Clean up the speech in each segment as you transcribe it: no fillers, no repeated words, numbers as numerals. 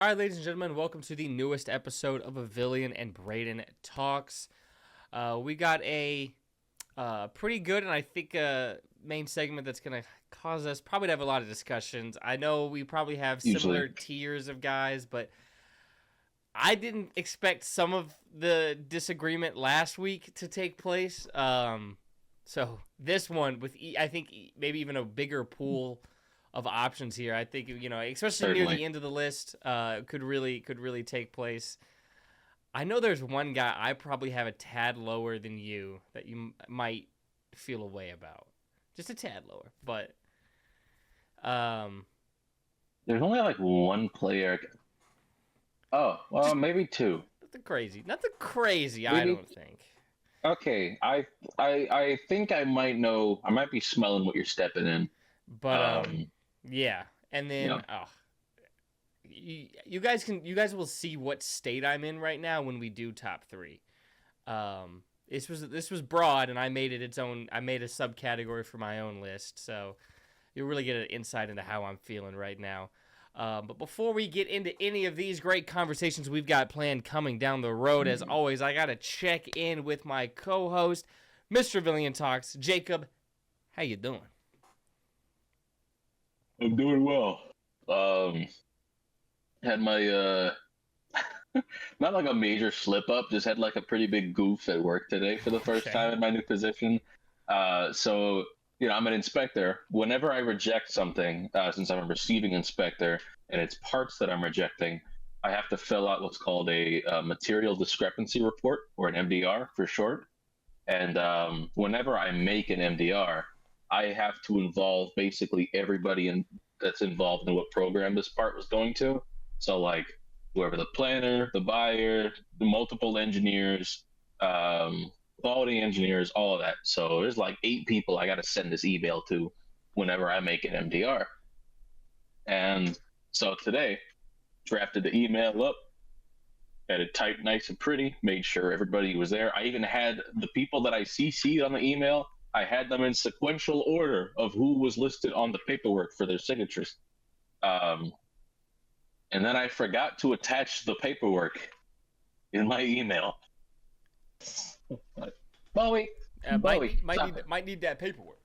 All right, ladies and gentlemen, welcome to the newest episode of Avillion and Brayden Talks. We got a pretty good and I think main segment that's going to cause us probably to have a lot of discussions. I know we probably have similar Usually. tiers of guys, but I didn't expect some of the disagreement last week to take place. So this one with I think maybe even a bigger pool of options here. I think especially near the Certainly. end of the list, could really take place. I know there's one guy I probably have a tad lower than you that you might feel a way about, just a tad lower. But um, There's only like one player. Oh, well, just maybe two. nothing crazy. I Maybe. don't think. Okay. I think I might know. I might be smelling what you're stepping in. But Um. yeah. And You then know. you guys will see what state I'm in right now when we do top three. This was broad, and I made it its own. I made a subcategory for my own list, so you'll really get an insight into how I'm feeling right now. But before we get into any of these great conversations we've got planned coming down the road, as always, I gotta check in with my co-host, Mr. Avillion Talks, Jacob. How you doing? I'm doing well. Um. Had my not like a major slip up. Just had like a pretty big goof at work today for the first Okay. time in my new position. So I'm an inspector. Whenever I reject something, since I'm a receiving inspector and it's parts that I'm rejecting, I have to fill out what's called a material discrepancy report, or an MDR for short. And whenever I make an MDR, I have to involve basically everybody that's involved in what program this part was going to. So like whoever the planner, the buyer, the multiple engineers, um, quality engineers, all of that. So there's like 8 people I got to send this email to whenever I make an MDR. And so today, drafted the email up, had it typed nice and pretty, made sure everybody was there. I even had the people that I CC'd on the email, I had them in sequential order of who was listed on the paperwork for their signatures. Um, and then I forgot to attach the paperwork in my email. Bowie, Bowie, stop it. Might need that paperwork.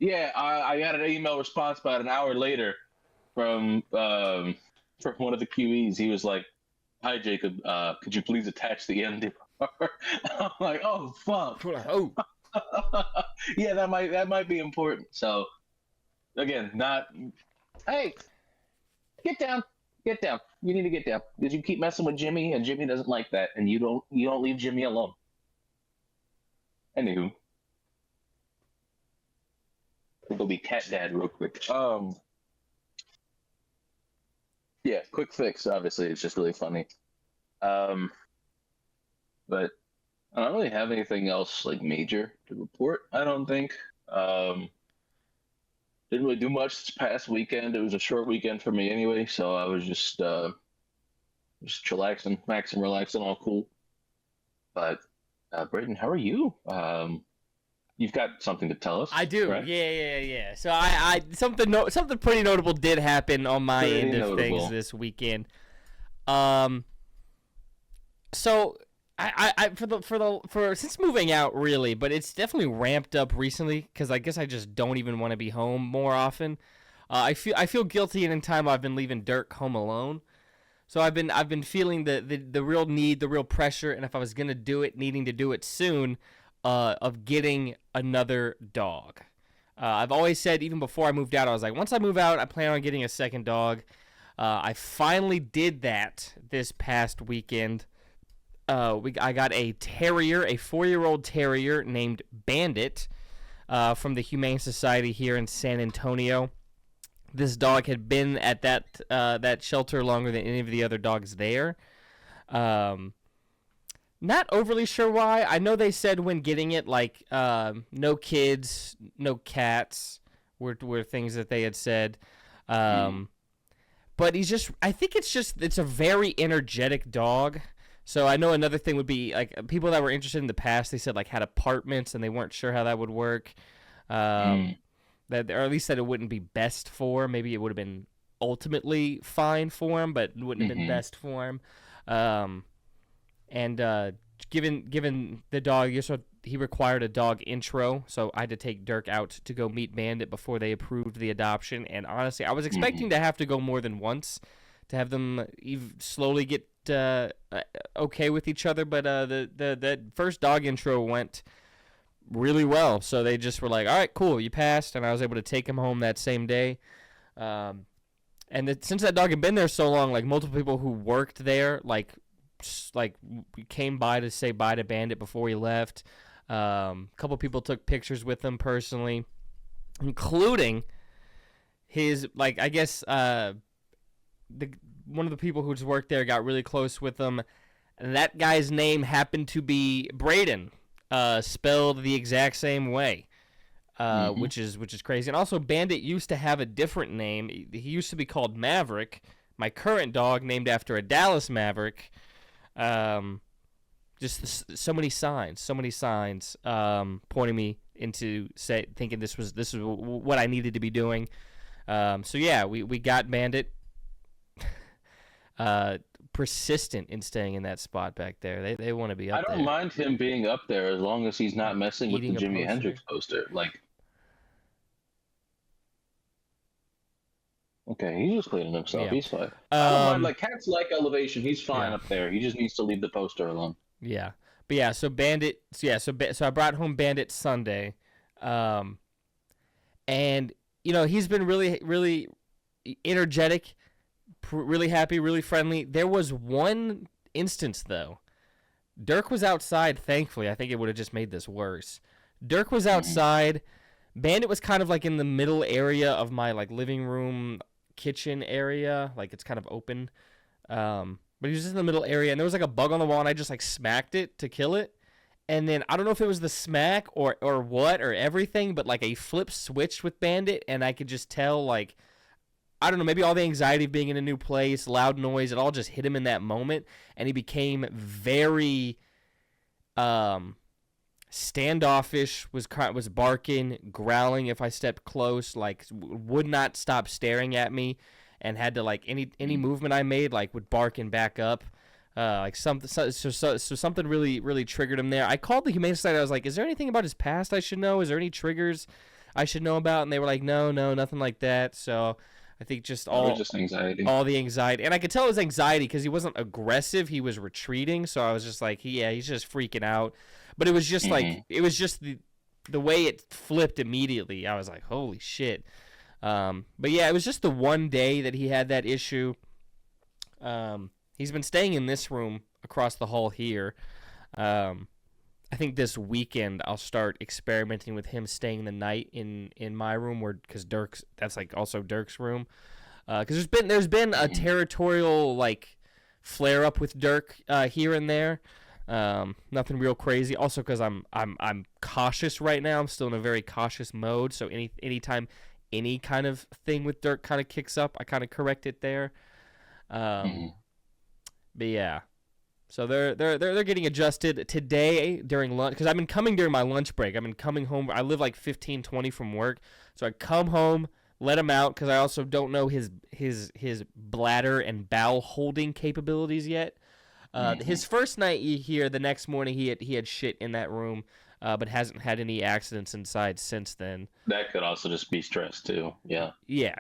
Yeah, I got an email response about an hour later from one of the QEs. He was like, "Hi Jacob, could you please attach the MDR?" I'm like, "Oh fuck." Oh, Yeah, that might be important. So again, not. Hey, get down, get down. You need to get down because you keep messing with Jimmy, and Jimmy doesn't like that, and you don't leave Jimmy alone. Anywho, it'll be cat dad real quick. Yeah, quick fix. Obviously, it's just really funny. Um, but I don't really have anything else like major to report. I don't think. Um, didn't really do much this past weekend. It was a short weekend for me anyway, so I was just chillaxing, maxing, relaxing, all cool. But Brayden, how are you? You've got something to tell us, I do. right? Yeah. So something pretty notable did happen on my Pretty end of things notable. this weekend. Um, so I for since moving out really, but it's definitely ramped up recently because I guess I just don't even want to be home more often. I feel guilty in time I've been leaving Dirk home alone. So I've been feeling the real need, the real pressure, and if I was gonna do it, needing to do it soon, of getting another dog. I've always said, even before I moved out, I was like, once I move out, I plan on getting a second dog. I finally did that this past weekend. I got a terrier, a 4-year-old terrier named Bandit, from the Humane Society here in San Antonio. This dog had been at that shelter longer than any of the other dogs there. Um, Not overly sure why. I know they said when getting it, like, no kids, no cats were things that they had said. Mm. Um, but I think it's a very energetic dog. So I know another thing would be like people that were interested in the past. They said like had apartments and they weren't sure how that would work. Mm. That or at least that it wouldn't be best for. Maybe it would have been ultimately fine for him, but wouldn't have been best for him. Given the dog, he required a dog intro, so I had to take Dirk out to go meet Bandit before they approved the adoption. And honestly, I was expecting to have to go more than once to have them slowly get okay with each other, but the first dog intro went really well. So they just were like, all right, cool, you passed, and I was able to take him home that same day. Since that dog had been there so long, like multiple people who worked there, like came by to say bye to Bandit before he left. A couple people took pictures with him personally, including his, like, I guess one of the people who just worked there got really close with him. And that guy's name happened to be Brayden, spelled the exact same way, which is crazy. And also, Bandit used to have a different name. He used to be called Maverick. My current dog, named after a Dallas Maverick. Just so many signs pointing me into thinking this was what I needed to be doing. So yeah, we got Bandit. Persistent in staying in that spot back there. They want to be up there. I don't mind him being up there as long as he's not messing with the Jimi Hendrix poster. Like, okay, he's just cleaning himself. Yeah. He's fine. I don't mind. Like, cats like elevation. He's fine up there. He just needs to leave the poster alone. Yeah, but yeah. So Bandit. So I brought home Bandit Sunday, and he's been really, really energetic. Really happy, really friendly. There was one instance, though. Dirk was outside, thankfully. I think it would have just made this worse. Dirk was outside. Bandit was kind of like in the middle area of my like living room, kitchen area. Like it's kind of open. But he was just in the middle area, and there was like a bug on the wall, and I just like smacked it to kill it. And then I don't know if it was the smack or what or everything, but like a flip switched with Bandit, and I could just tell like, I don't know, maybe all the anxiety of being in a new place, loud noise, it all just hit him in that moment, and he became very standoffish, was barking, growling if I stepped close, like would not stop staring at me, and had to like any movement I made like would bark and back up. Like something, so something really, really triggered him there. I called the Humane Society. I was like, "Is there anything about his past I should know? Is there any triggers I should know about?" And they were like, "No, nothing like that." So I think just anxiety. All the anxiety, and I could tell it was anxiety because he wasn't aggressive; he was retreating. So I was just like, he's just freaking out. But it was just like the way it flipped immediately. I was like, "Holy shit!" But yeah, it was just the one day that he had that issue. He's been staying in this room across the hall here. I think this weekend I'll start experimenting with him staying the night in my room, because that's like also Dirk's room. Because there's been a territorial like flare up with Dirk here and there. Nothing real crazy. Also because I'm cautious right now. I'm still in a very cautious mode. So anytime any kind of thing with Dirk kind of kicks up, I kind of correct it there. But yeah, so they're getting adjusted today during lunch, because I've been coming during my lunch break. I've been coming home. I live like 15-20 from work, so I come home, let him out, because I also don't know his bladder and bowel holding capabilities yet. His first night here, the next morning he had shit in that room, but hasn't had any accidents inside since then. That could also just be stress too. Yeah. Yeah.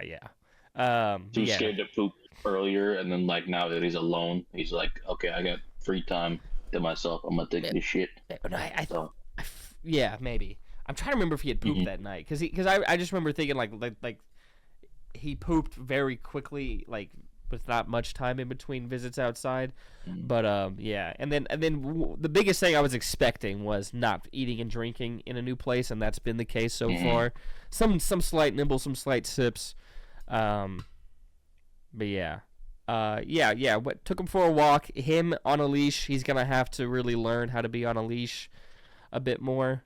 Too scared to poop earlier, and then like now that he's alone, he's like, okay, I got free time to myself. I'm gonna take this shit. Yeah, maybe. I'm trying to remember if he had pooped that night, because I just remember thinking like he pooped very quickly, like with not much time in between visits outside. But yeah, and then the biggest thing I was expecting was not eating and drinking in a new place, and that's been the case so far. Some slight nibbles, some slight sips. But yeah. What took him for a walk? Him on a leash. He's gonna have to really learn how to be on a leash a bit more.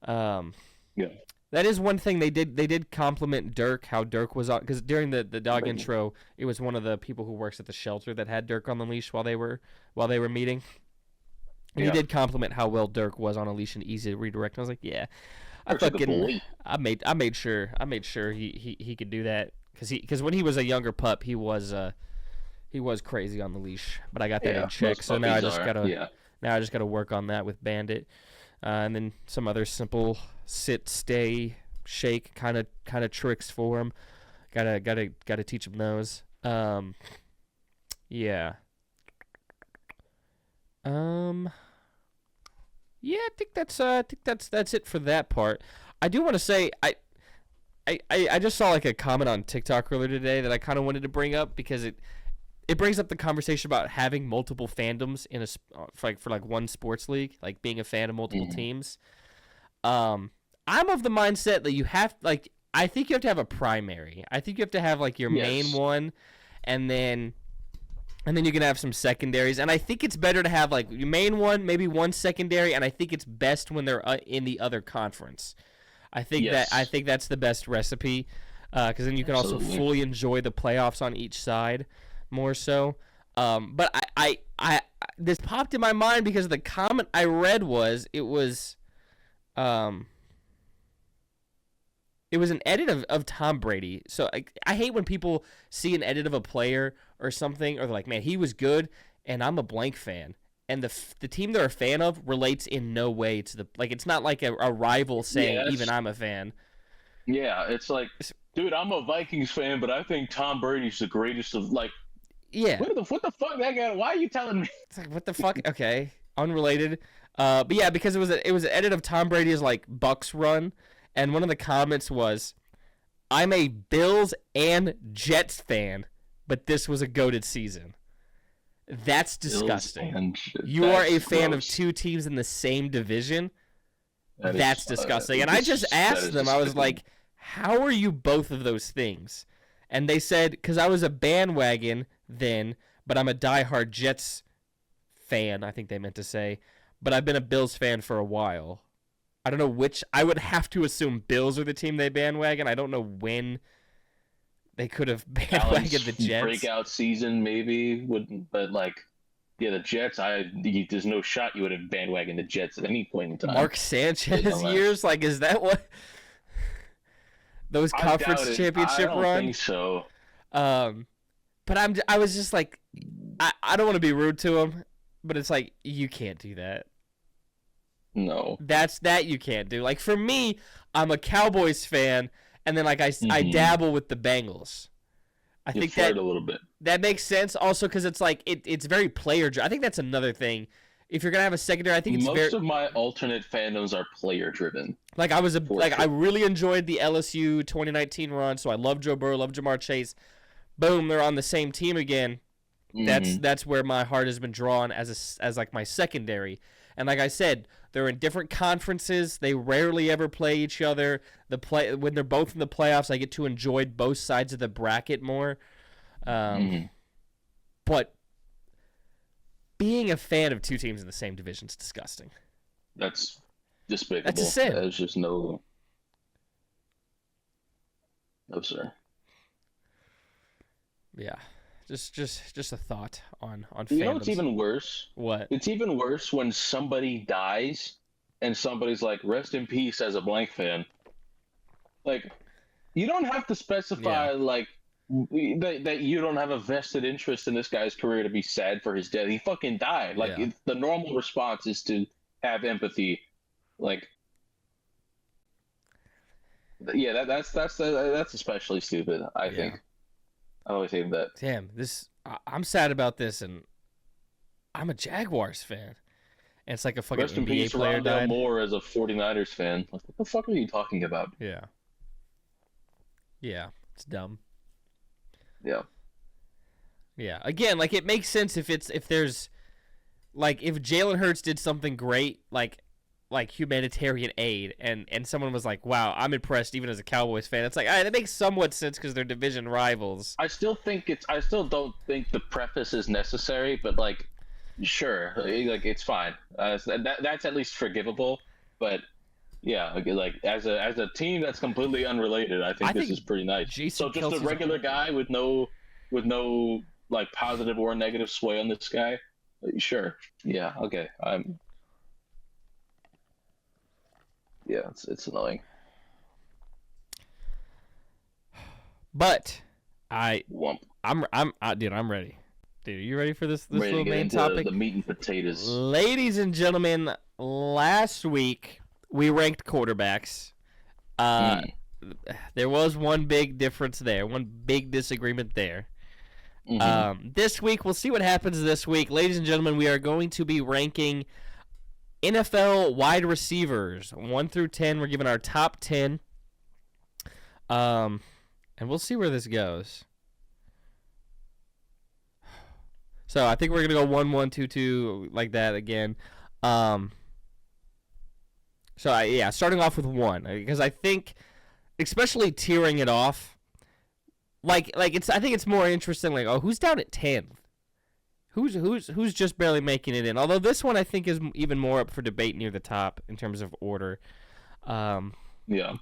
That is one thing they did compliment Dirk, how Dirk was on, because during the dog intro, it was one of the people who works at the shelter that had Dirk on the leash while they were meeting. And he did compliment how well Dirk was on a leash and easy to redirect. And I was like, yeah, I made sure he could do that. because when he was a younger pup, he was crazy on the leash. But I got that in check, most so now I puppies just are. gotta Yeah. now I just gotta work on that with Bandit, and then some other simple sit, stay, shake kind of tricks for him. Gotta teach him those. Yeah. Yeah, I think that's it for that part. I do want to say I just saw like a comment on TikTok earlier today that I kind of wanted to bring up because it brings up the conversation about having multiple fandoms in for like one sports league, like being a fan of multiple teams. I'm of the mindset that you have like I think you have to have a primary. I think you have to have like your main Yes. one, and then you can have some secondaries. And I think it's better to have like your main one, maybe one secondary, and I think it's best when they're in the other conference. I think Yes. that's the best recipe, because then you can also Absolutely. fully enjoy the playoffs on each side, more so. But this popped in my mind because the comment I read was um, it was an edit of Tom Brady. So I hate when people see an edit of a player or something, or they're like, man, he was good, and I'm a blank fan. And the team they're a fan of relates in no way to the like. It's not like a rival saying even Yes. I'm a fan. Yeah. It's like, dude, I'm a Vikings fan, but I think Tom Brady's the greatest of like. Yeah, What the fuck that guy? Why are you telling me? it's like what the fuck. Okay, unrelated. But yeah, because it was an edit of Tom Brady's like Bucks run, and one of the comments was, "I'm a Bills and Jets fan, but this was a goated season." That's Bills disgusting. and shit. You are That's a fan of gross. two teams in the same division. That That's is disgusting. And I just that asked is them, I was despicable. like, how are you both of those things? And they said, because I was a bandwagon then, but I'm a diehard Jets fan, I think they meant to say. But I've been a Bills fan for a while. I don't know which. I would have to assume Bills are the team they bandwagon. I don't know when they could have bandwagoned the Allen's Jets. breakout season maybe wouldn't, but like, yeah, the Jets. There's no shot you would have bandwagoned the Jets at any point in time. Mark In the Sanchez last, years? Like, is that what those I doubt conference it. I championship don't run? think so. Um, but I was just like, I don't want to be rude to him, but it's like you can't do that. No. That you can't do. Like for me, I'm a Cowboys fan, and then like I Mm-hmm. dabble with the Bengals. I You think flirt a little bit. that makes sense. Also, because it's like it's very player. I think that's another thing. If you're gonna have a secondary, I think it's very Most of my alternate fandoms are player driven, like for I sure. really enjoyed the LSU 2019 run. So I love Joe Burrow, love Jamar Chase. Boom, they're on the same team again. Mm-hmm. That's where my heart has been drawn as like my secondary. And like I said, they're in different conferences. They rarely ever play each other. When they're both in the playoffs, I get to enjoy both sides of the bracket more. Mm-hmm. But being a fan of two teams in the same division is disgusting. That's despicable. That's a sin. There's just no, sir. Yeah, just a thought on You know what's fandoms. even worse? What? It's even worse when somebody dies and somebody's like, "Rest in peace" as a blank fan. Like, you don't have to specify Yeah. like that you don't have a vested interest in this guy's career to be sad for his death. He fucking died. Like, Yeah. the normal response is to have empathy. Like, yeah, that's especially stupid. I Yeah. think. I always hate that. Damn, I'm sad about this, and I'm a Jaguars fan. And it's like a fucking Rest in NBA peace, player Rondell died. Moore as a 49ers fan. Like, what the fuck are you talking about? Yeah. Yeah, it's dumb. Yeah. Yeah. Again, like it makes sense if there's like if Jalen Hurts did something great, like humanitarian aid, and someone was like, "Wow, I'm impressed," even as a Cowboys fan. It's like, all right, that makes somewhat sense because they're division rivals. I still don't think the preface is necessary, but like, sure, like it's fine. That's at least forgivable. But yeah, like as a team that's completely unrelated, I think I this think is pretty nice. Jason So just a Kelsey's regular guy with no like positive or negative sway on this guy. Sure. Yeah. Okay. Yeah. It's annoying. But Wump. dude, I'm ready. Dude, are you ready for this Ready to little get main into topic? the meat and potatoes. Ladies and gentlemen, last week we ranked quarterbacks. Mm. There was one big difference there, one big disagreement there. Mm-hmm. This week, we'll see what happens this week. Ladies and gentlemen, we are going to be ranking NFL wide receivers 1 through 10. We're giving our top 10. And we'll see where this goes. So I think we're gonna go 1, 1, 2, 2 like that again. Starting off with 1 because I think, especially tearing it off, like it's. I think it's more interesting. Like, oh, who's down at 10? Who's just barely making it in? Although this one I think is even more up for debate near the top in terms of order. Yeah.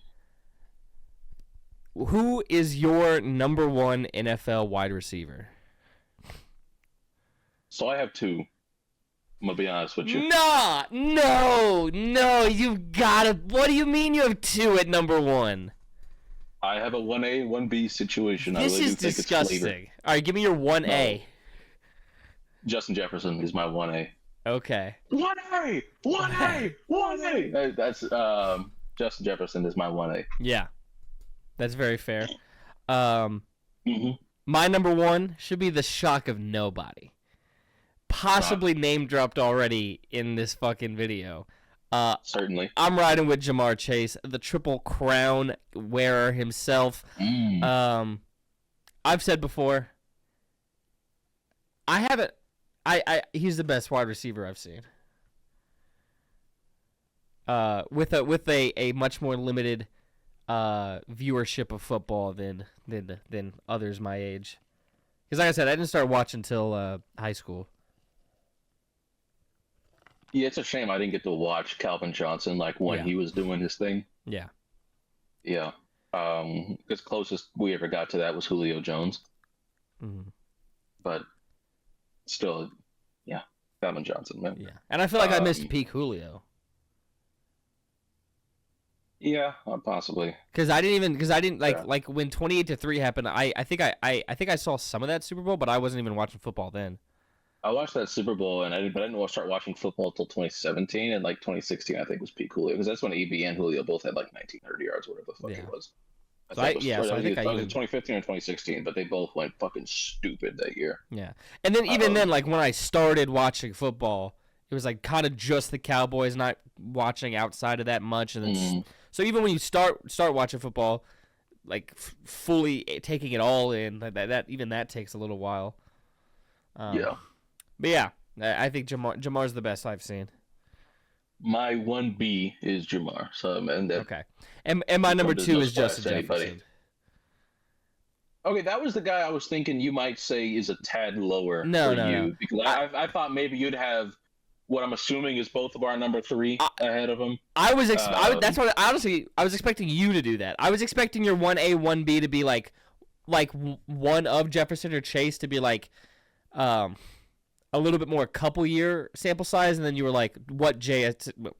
Who is your number 1 NFL wide receiver? So I have 2. I'm gonna be honest with you. No, you've got to. What do you mean you have 2 at number 1? I have a 1A, 1B situation. This I really is do think disgusting. It's flavored. All right, give me your 1A. No. Justin Jefferson is my 1A. Okay. 1A! 1A! 1A! That's Justin Jefferson is my 1A. Yeah, that's very fair. Mm-hmm. My number 1 should be the shock of nobody. Possibly name dropped already in this fucking video. Certainly. I'm riding with Jamar Chase, the Triple Crown wearer himself. I've said before, he's the best wide receiver I've seen. With a much more limited viewership of football than others my age. Because like I said, I didn't start watching until high school. Yeah, it's a shame I didn't get to watch Calvin Johnson when he was doing his thing. Yeah. Yeah. Because closest we ever got to that was Julio Jones. Mm-hmm. But still, yeah, Calvin Johnson, man. Yeah. And I feel like I missed peak Julio. Yeah, possibly. Because I didn't like when 28-3 happened. I think I saw some of that Super Bowl, but I wasn't even watching football then. I watched that Super Bowl, but I didn't start watching football until 2017, and 2016 I think was peak Julio, because that's when EB and Julio both had 1,900 yards, whatever the fuck it was. I think it was 2015 or 2016, but they both went fucking stupid that year. Yeah, and then even then, when I started watching football, it was kind of just the Cowboys, not watching outside of that much, and then so even when you start watching football, fully taking it all in, that takes a little while. Yeah. But yeah, I think Jamar's the best I've seen. My 1B is Jamar. So okay, and my number 2 is Justin Jefferson. Okay, that was the guy I was thinking you might say is a tad lower No. Because I thought maybe you'd have what I'm assuming is both of our number 3 ahead of him. That's what honestly I was expecting you to do that. I was expecting your 1A 1B to be like one of Jefferson or Chase to be a little bit more couple year sample size, and then you were like,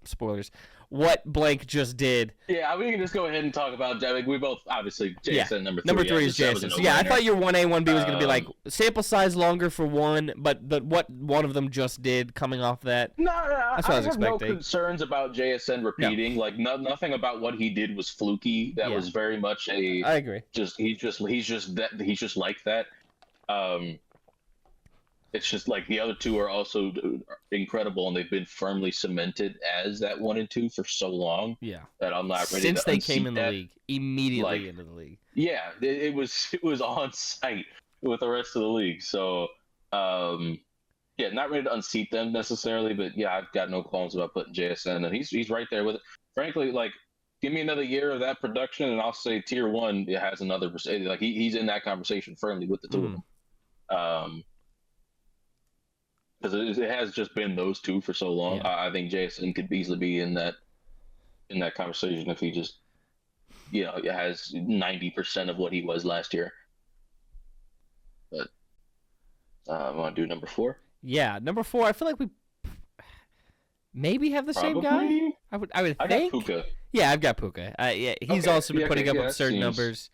spoilers, what blank just did. Yeah, we can just go ahead and talk about that. We both, obviously, Jason, number 3. Number 3 is Jason. So I thought your 1A, 1B was going to be sample size longer for one, but what one of them just did coming off that. No, that's what I was expecting. No concerns about JSN repeating. No. Nothing about what he did was fluky. That was very much a. I agree. He's just like that. It's just the other 2 are also incredible, and they've been firmly cemented as that 1 and 2 for so long. Yeah, that I'm not ready since to they came in the that. league, immediately into the league. Yeah, it was on site with the rest of the league. So, not ready to unseat them necessarily, but yeah, I've got no qualms about putting JSN, and he's right there with it. Frankly, give me another year of that production, and I'll say tier 1 has another. He's in that conversation firmly with the 2 of them. Because it has just been those 2 for so long. Yeah. I think Jason could easily be in that conversation if he just, has 90% of what he was last year. But I want to do number 4. Yeah, number 4. I feel like we maybe have the same guy. I would think. I got Puka. Yeah, I've got Puka. He's also been putting up absurd numbers.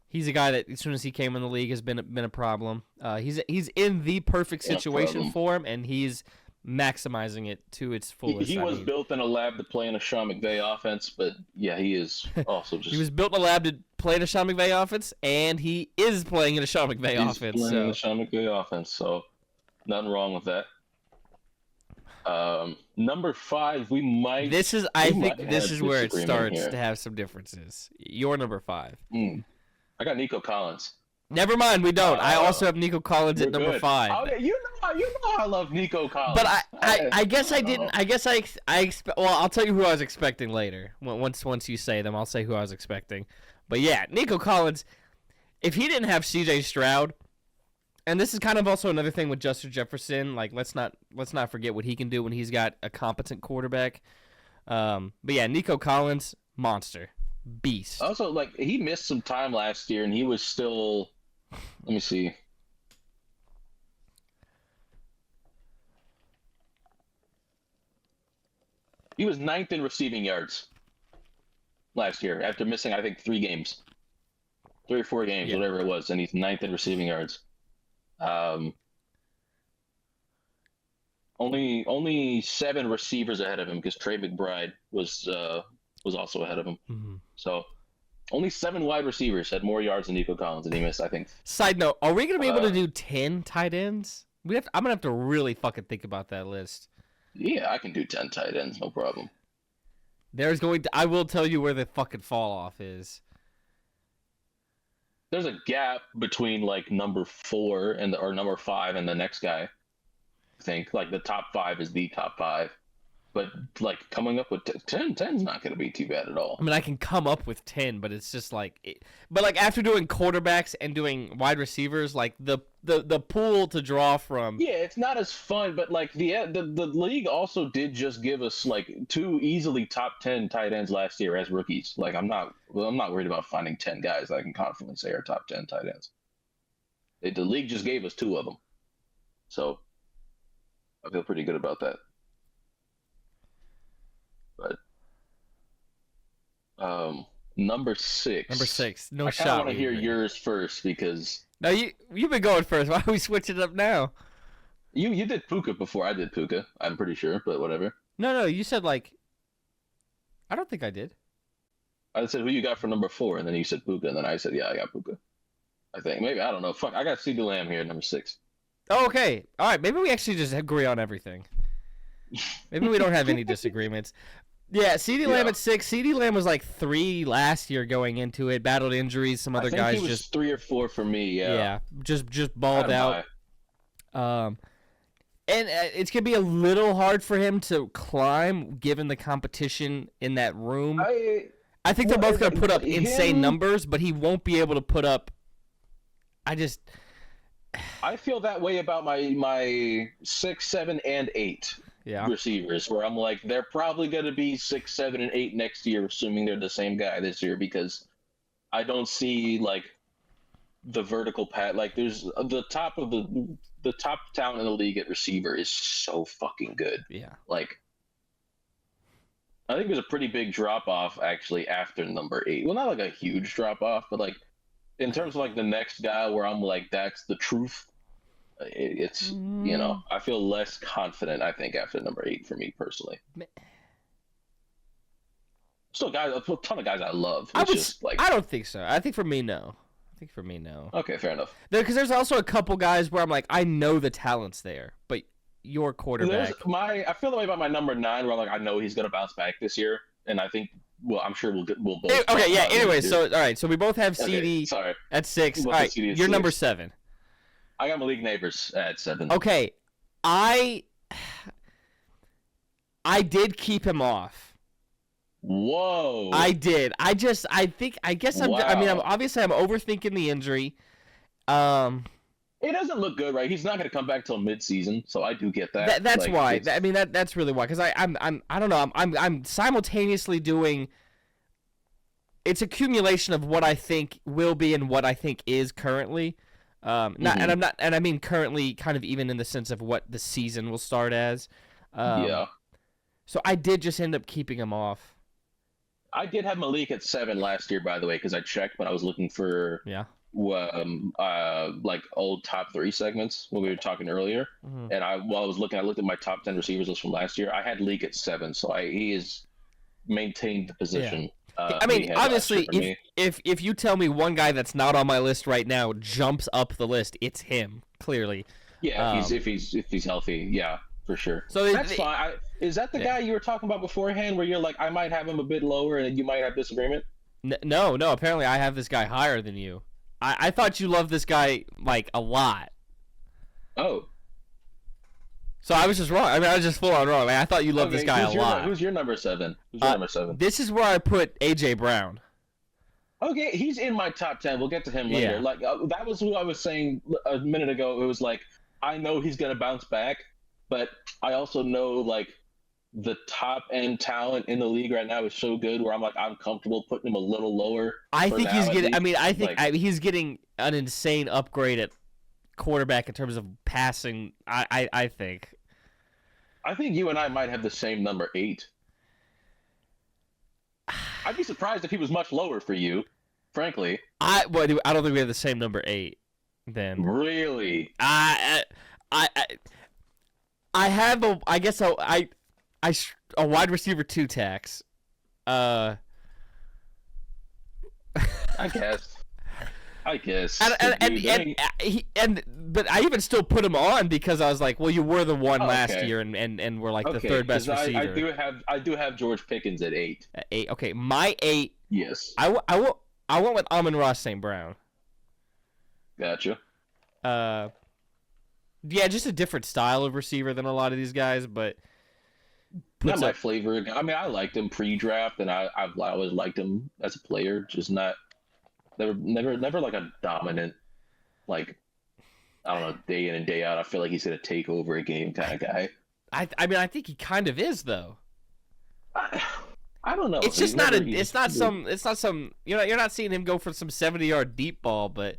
He's a guy that as soon as he came in the league has been a problem. He's in the perfect situation for him, and he's maximizing it to its fullest. He was built in a lab to play in a Sean McVay offense, but yeah, he is also just. He was built in a lab to play in a Sean McVay offense, and he is playing in a Sean McVay offense. Playing in a Sean McVay offense, so nothing wrong with that. Number 5, we might. I think this is where it starts to have some differences. Your number 5. I got Nico Collins. Never mind, we don't. I also have Nico Collins at number 5. Oh, yeah, you know I love Nico Collins. But I guess I didn't. I guess I well, I'll tell you who I was expecting later. Once you say them, I'll say who I was expecting. But yeah, Nico Collins. If he didn't have C.J. Stroud, and this is kind of also another thing with Justin Jefferson. Like let's not forget what he can do when he's got a competent quarterback. But yeah, Nico Collins, monster, beast. Also, like he missed some time last year, and he was still. Let me see. He was 9th in receiving yards last year after missing, I think, 3 or 4 games, whatever it was, and he's 9th in receiving yards. Only 7 receivers ahead of him because Trey McBride was also ahead of him. Mm-hmm. So. Only 7 wide receivers had more yards than Nico Collins, and he missed, I think. Side note, are we going to be able to do 10 tight ends? I'm going to have to really fucking think about that list. Yeah, I can do 10 tight ends, no problem. I will tell you where the fucking fall off is. There's a gap between, like, number 4 or number 5 and the next guy, I think. Like, the top 5 is the top 5. But, like, coming up with 10's not going to be too bad at all. I mean, I can come up with 10, but it's just like... But, like, after doing quarterbacks and doing wide receivers, like, the pool to draw from... Yeah, it's not as fun, but, like, the league also did just give us, like, 2 easily top 10 tight ends last year as rookies. Like, I'm not worried about finding 10 guys that I can confidently say are top 10 tight ends. The league just gave us 2 of them. So, I feel pretty good about that. But number 6. Number 6. No I shot. I want to hear yours first because. No, you've been going first. Why are we switching it up now? You did Puka before I did Puka. I'm pretty sure, but whatever. No. You said like. I don't think I did. I said who you got for number 4, and then you said Puka, and then I said yeah, I got Puka. I think maybe I don't know. Fuck, I got CeeDee Lamb here at number 6. Oh, okay. All right. Maybe we actually just agree on everything. Maybe we don't have any disagreements. Yeah, CeeDee Lamb at 6. CeeDee Lamb was like 3 last year going into it. Battled injuries. Some other guys he was just 3 or 4 for me. Yeah, just balled out. And it's gonna be a little hard for him to climb given the competition in that room. I think they're both gonna put up insane numbers, but he won't be able to put up. I feel that way about my 6, 7, and 8. Yeah. Receivers where I'm like they're probably going to be 6, 7, and 8 next year, assuming they're the same guy this year, because I don't see like the vertical path. Like there's the top talent in the league at receiver is so fucking good. Yeah. Like I think there's a pretty big drop off actually after number 8. Well, not like a huge drop off, but like in terms of like the next guy where I'm like that's the truth. It's I feel less confident I think after number 8 for me personally. Still guys, a ton of guys I love. I don't think so. I think for me no. Okay, fair enough. Because there's also a couple guys where I'm like I know the talent's there, but your quarterback. I feel the way about my number 9 where I'm like I know he's gonna bounce back this year, and I think I'm sure we'll both. Okay, yeah. Anyway, so all right, so we both have CD at 6. All right, you're number 7. I got Malik Neighbors at 7. Okay, I did keep him off. Whoa! I did. I guess I'm. Wow. I mean, I'm overthinking the injury. It doesn't look good, right? He's not going to come back till mid-season, so I do get that. That's why. I mean, that's really why. Because I don't know. I'm simultaneously doing. It's accumulation of what I think will be and what I think is currently. And I mean currently, kind of even in the sense of what the season will start as. Yeah. So I did just end up keeping him off. I did have Malik at 7 last year, by the way, because I checked when I was looking for Yeah. like old top 3 segments when we were talking earlier. Mhm. And while I was looking, I looked at my top 10 receivers list from last year. I had Leak at 7, so he has maintained the position. I mean, he had last year obviously, for me. if you tell me one guy that's not on my list right now jumps up the list, it's him. Clearly. Yeah, if he's healthy, yeah, for sure. So That's fine. Is that the guy you were talking about beforehand, where you're like, I might have him a bit lower, and you might have disagreement? No. Apparently, I have this guy higher than you. I thought you loved this guy like a lot. Oh. So I was just wrong. I mean, I was just full on wrong. Like, I thought you loved this guy a lot. Who's your number 7? Who's your number 7? This is where I put AJ Brown. Okay, he's in my top 10. We'll get to him later. Yeah. Like that was who I was saying a minute ago. It was like, I know he's gonna bounce back, but I also know like the top end talent in the league right now is so good where I'm like, I'm comfortable putting him a little lower. I think he's getting. I mean, I Like, think he's getting an insane upgrade at quarterback in terms of passing. I think. I think you and I might have the same number 8. I'd be surprised if he was much lower for you, frankly. I don't think we have the same number 8. Then Really? I have a wide receiver 2 tax. I guess. But I even still put him on because I was like, well, you were the one last year, and we're like the third best receiver. I do have George Pickens at 8. At 8. Okay, my 8. Yes. I went with Amon-Ra St. Brown. Gotcha. Yeah, just a different style of receiver than a lot of these guys, but not my flavor. I mean, I liked him pre-draft, and I've always liked him as a player. Just never like a dominant, like, I don't know, day in and day out. I feel like he's gonna take over a game kind of guy. I mean, I think he kind of is though. I don't know. It's just it's not some. You're not seeing him go for some 70-yard deep ball, but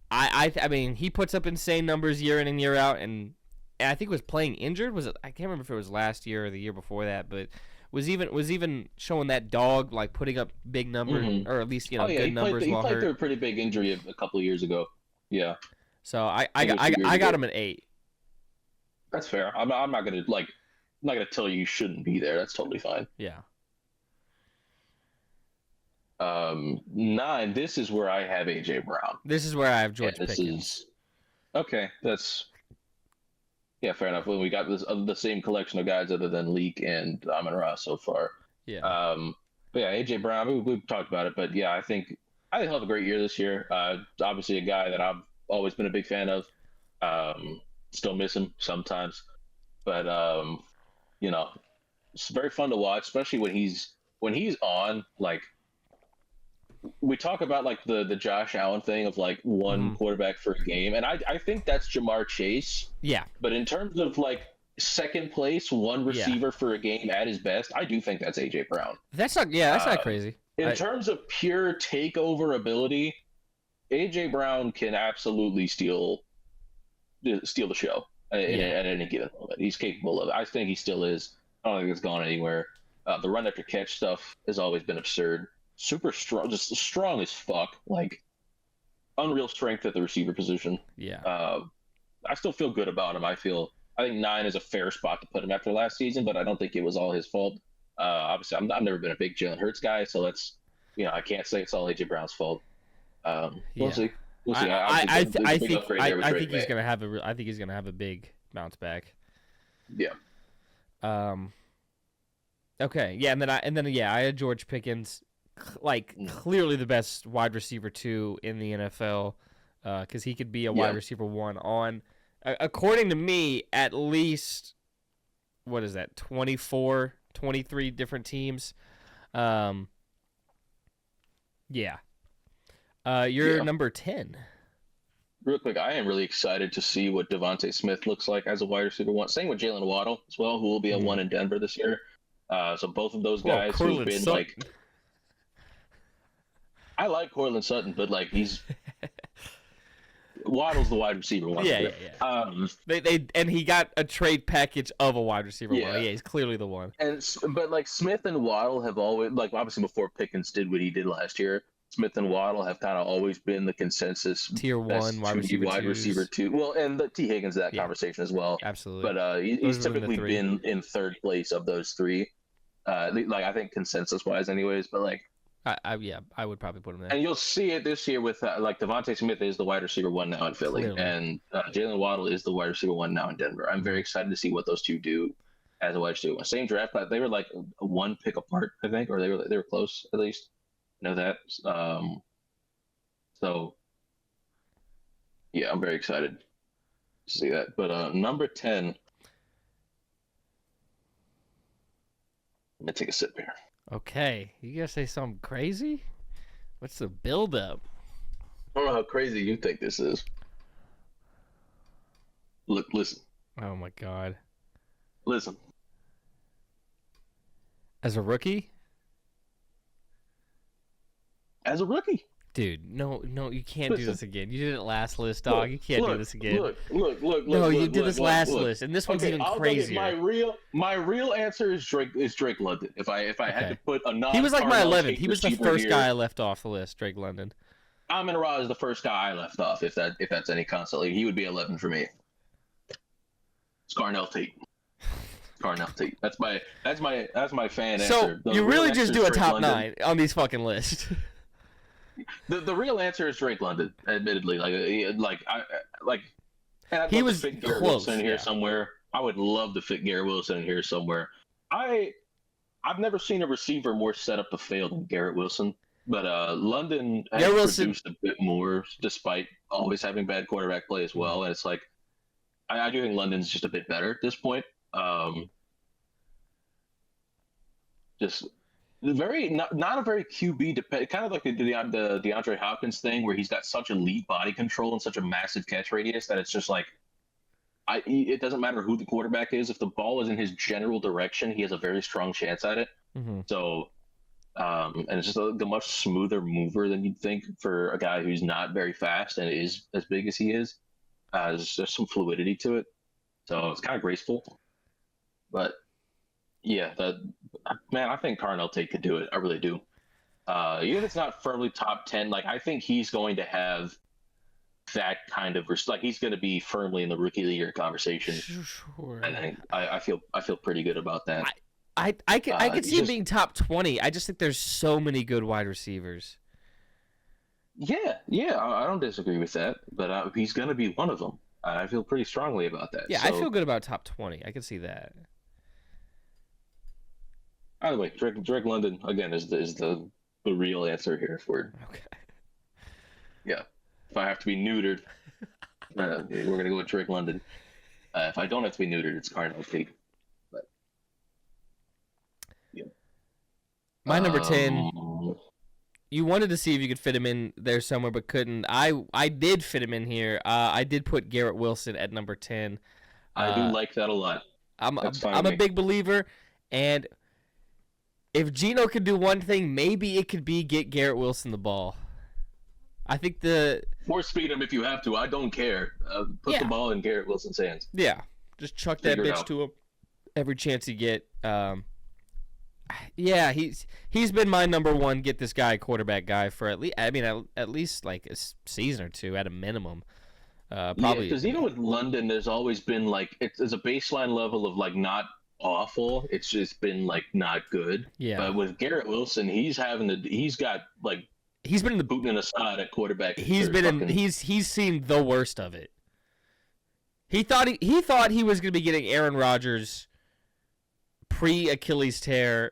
I mean, he puts up insane numbers year in and year out, and I think was playing injured. Was it? I can't remember if it was last year or the year before that, but was even showing that dog like putting up big numbers, or at least good numbers. He played through a pretty big injury a couple of years ago. Yeah. So I got him at 8. That's fair. I'm not gonna tell you shouldn't be there. That's totally fine. Yeah. 9. This is where I have AJ Brown. This is where I have George Pickens. Okay. Fair enough. Well, we got the same collection of guys other than Leak and Amon-Ra so far. Yeah. But yeah, AJ Brown. We've talked about it, but yeah, I think he'll have a great year this year. Obviously a guy that I've always been a big fan of. Still miss him sometimes, but it's very fun to watch, especially when he's on. Like, we talk about like the Josh Allen thing of like one quarterback for a game, and I think that's Jamar Chase. Yeah. But in terms of like second place, one receiver for a game at his best, I do think that's AJ Brown. That's not crazy. In terms of pure takeover ability, AJ Brown can absolutely steal the show at any given moment. He's capable of it. I think he still is. I don't think it's gone anywhere. The run after catch stuff has always been absurd. Super strong, just strong as fuck. Like, unreal strength at the receiver position. Yeah. I still feel good about him. I think 9 is a fair spot to put him after last season, but I don't think it was all his fault. Obviously, I've never been a big Jalen Hurts guy, so that's, I can't say it's all AJ Brown's fault. We'll see. We'll see. I think he's gonna have a big bounce back. Yeah. Okay. Yeah, and then I had George Pickens, clearly the best wide receiver 2 in the NFL, because he could be a wide receiver 1 on, according to me, at least, what is that, 24, 23 different teams. Yeah. You're number 10. Real quick, I am really excited to see what Devontae Smith looks like as a wide receiver 1. Same with Jalen Waddle as well, who will be a 1 in Denver this year. So both of those guys who've been Sutton. I like Cortland Sutton, but like he's Waddle's the wide receiver one. Yeah. And he got a trade package of a wide receiver one. Yeah, he's clearly the one. But like Smith and Waddle have always, like, obviously before Pickens did what he did last year, Smith and Waddle have kind of always been the consensus tier one wide receiver two. Well, and the T Higgins that conversation as well. Absolutely. But he's typically been in third place of those three. Like I think consensus wise, anyways. But like, I would probably put him there. And you'll see it this year with like Devontae Smith is the wide receiver one now in Philly, and Jalen Waddle is the wide receiver one now in Denver. I'm very excited to see what those two do as a wide receiver. Same draft class, they were like one pick apart, I think, or they were close at least. I know that. So yeah, I'm very excited to see that. But number 10, I'm gonna take a sip here. Okay, you gonna say something crazy? What's the build-up? I don't know how crazy you think this is. Look, listen. Oh my god. Listen. As a rookie? As a rookie. Dude, no, you can't do this again. You did it last list, dog. You can't do this again. Look. No, you did this last list, and this one's even crazier. My real answer is Drake London. If I had to put a non, he was like my 11th. He was the first guy I left off the list. Drake London. Amon-Ra is the first guy I left off. If that's any consolation, he would be 11 for me. It's Carnell Tate. That's my fan answer. So you really just do a top 9 on these fucking lists. The real answer is Drake London. Admittedly, he was fit Garrett close Wilson in here somewhere. I would love to fit Garrett Wilson in here somewhere. I've never seen a receiver more set up to fail than Garrett Wilson. But London has produced a bit more, despite always having bad quarterback play as well. And it's like, I do think London's just a bit better at this point. Just very not a very QB dependent, kind of like the DeAndre Hopkins thing, where he's got such elite body control and such a massive catch radius that it's just like, it doesn't matter who the quarterback is. If the ball is in his general direction, he has a very strong chance at it. Mm-hmm. So. And it's just a much smoother mover than you'd think for a guy who's not very fast and is as big as he is. There's some fluidity to it, so it's kind of graceful. But yeah, I think Carnell Tate could do it. I really do. Even if it's not firmly top 10, like I think he's going to have that kind of like he's going to be firmly in the rookie of the year conversation. Sure. I feel pretty good about that. I could see him being top 20. I just think there's so many good wide receivers. Yeah, I don't disagree with that, but he's going to be one of them. I feel pretty strongly about that. Yeah, so, I feel good about top 20. I can see that. Either way, Drake London again is the real answer here for. Okay. Yeah, if I have to be neutered, we're gonna go with Drake London. If I don't have to be neutered, it's Carnell Tate. My number 10, you wanted to see if you could fit him in there somewhere, but couldn't. I did fit him in here. I did put Garrett Wilson at number 10. I do like that a lot. I'm a big believer, and if Geno could do one thing, maybe it could be get Garrett Wilson the ball. I think force feed him if you have to. I don't care. Put the ball in Garrett Wilson's hands. Yeah, just chuck that bitch to him every chance you get. Yeah, he's been my number one. Get this guy quarterback guy for at least like a season or two at a minimum. Probably because even with London, there's always been like it's a baseline level of like not awful. It's just been like not good. Yeah. But with Garrett Wilson, he's been in the booting in a side at quarterback. He's seen the worst of it. He thought he was going to be getting Aaron Rodgers pre-Achilles tear.